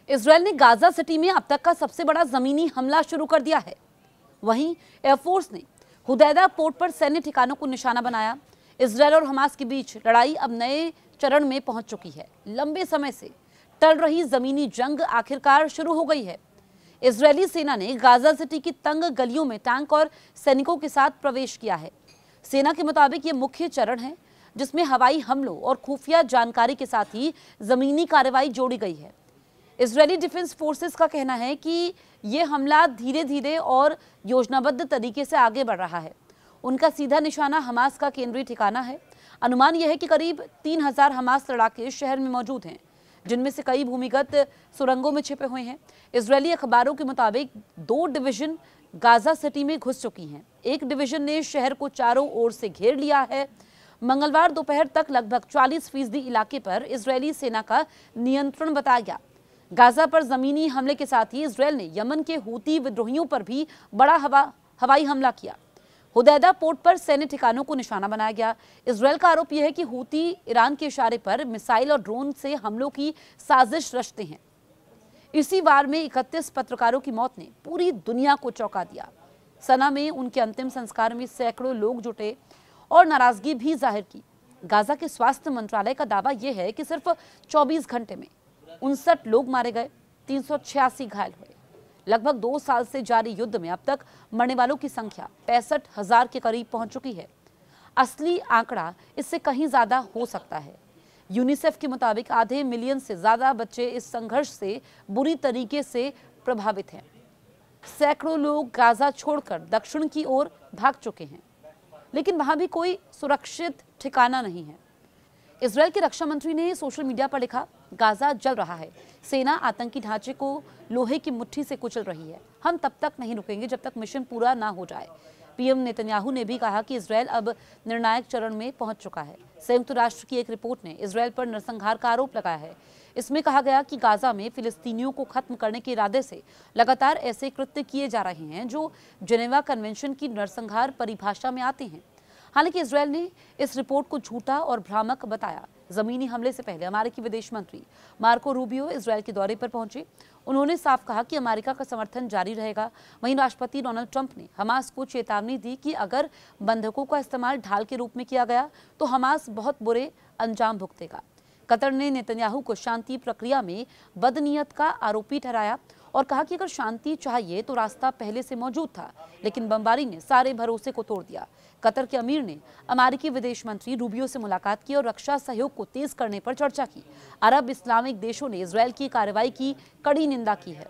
Israel ने Gaza city में अब तक का सबसे बड़ा जमीनी हमला शुरू कर दिया है। वहीं एयरफोर्स ने हुदैदा पोर्ट पर सैन्य ठिकानों को निशाना बनाया। इजरायल और हमास के बीच लड़ाई अब नए चरण में पहुंच चुकी है। लंबे समय से टल रही जमीनी जंग आखिरकार शुरू हो गई है। इजरायली सेना ने गाजा सिटी की तंग गलियों में टैंक और सैनिकों के साथ प्रवेश किया है। सेना के मुताबिक ये मुख्य चरण है जिसमें हवाई हमलों और खुफिया जानकारी के साथ ही जमीनी कार्रवाई जोड़ी गई है। इजरायली डिफेंस फोर्सेस का कहना है कि ये हमला धीरे धीरे और योजनाबद्ध तरीके से आगे बढ़ रहा है। उनका सीधा निशाना हमास का केंद्रीय ठिकाना है। अनुमान यह है कि करीब 3000 हमास लड़ाके शहर में मौजूद हैं, जिनमें से कई भूमिगत सुरंगों में छिपे हुए हैं। इजरायली अखबारों के मुताबिक 2 डिवीजन गाजा सिटी में घुस चुकी हैं। एक डिवीजन ने शहर को चारों ओर से घेर लिया है। मंगलवार दोपहर तक लगभग 40% इलाके पर इजरायली सेना का नियंत्रण बताया गया। गाजा पर जमीनी हमले के साथ ही इजरायल ने यमन के हूती विद्रोहियों पर भी बड़ा हवाई हमला किया। हुदैदा पोर्ट पर सैन्य ठिकानों को निशाना बनाया गया। इजरायल का आरोप यह है कि हूती ईरान के इशारे पर मिसाइल और ड्रोन से हमलों की साजिश रचते हैं। इसी वार में 31 पत्रकारों की मौत ने पूरी दुनिया को चौंका दिया। सना में उनके अंतिम संस्कार में सैकड़ों लोग जुटे और नाराजगी भी जाहिर की। गाजा के स्वास्थ्य मंत्रालय का दावा यह है कि सिर्फ 24 घंटे में 59 लोग मारे गए, 386 घायल हुए। लगभग 2 साल से जारी युद्ध में अब तक मरने वालों की संख्या 65,000 के करीब पहुंच चुकी है। असली आंकड़ा इससे कहीं ज्यादा हो सकता है। यूनिसेफ के मुताबिक आधे मिलियन से ज्यादा बच्चे इस संघर्ष से बुरी तरीके से प्रभावित हैं। सैकड़ों लोग गाजा छोड़कर दक्षिण की ओर भाग चुके हैं, लेकिन वहां भी कोई सुरक्षित ठिकाना नहीं है। इजरायल के रक्षा मंत्री ने सोशल मीडिया पर लिखा, गाजा जल रहा है, सेना आतंकी ढांचे को लोहे की मुट्ठी से कुचल रही है। हम तब तक नहीं रुकेंगे जब तक मिशन पूरा ना हो जाए। पीएम नेतन्याहू ने भी कहा कि इजरायल अब निर्णायक चरण में पहुंच चुका है। संयुक्त राष्ट्र की एक रिपोर्ट ने इजरायल पर नरसंहार का आरोप लगाया है। इसमें कहा गया कि गाजा में फिलिस्तीनियों को खत्म करने के इरादे से लगातार ऐसे कृत्य किए जा रहे हैं जो जेनेवा कन्वेंशन की नरसंहार परिभाषा में आते हैं। हालांकि इजरायल ने इस रिपोर्ट को झूठा और भ्रामक बताया। जमीनी हमले से पहले अमेरिकी विदेश मंत्री मार्को रूबियो इजरायल के दौरे पर पहुंचे। उन्होंने साफ कहा कि अमेरिका का समर्थन जारी रहेगा। वहीं राष्ट्रपति डोनाल्ड ट्रंप ने हमास को चेतावनी दी कि अगर बंधकों का इस्तेमाल ढाल के रूप में किया गया तो हमास बहुत बुरे अंजाम भुगतेगा। कतर ने नेतन्याहू को शांति प्रक्रिया में बदनीयत का आरोपी ठहराया और कहा कि अगर शांति चाहिए तो रास्ता पहले से मौजूद था, लेकिन बमबारी ने सारे भरोसे को तोड़ दिया। कतर के अमीर ने अमेरिकी विदेश मंत्री रूबियो से मुलाकात की और रक्षा सहयोग को तेज करने पर चर्चा की। अरब इस्लामिक देशों ने इजरायल की कार्रवाई की कड़ी निंदा की है।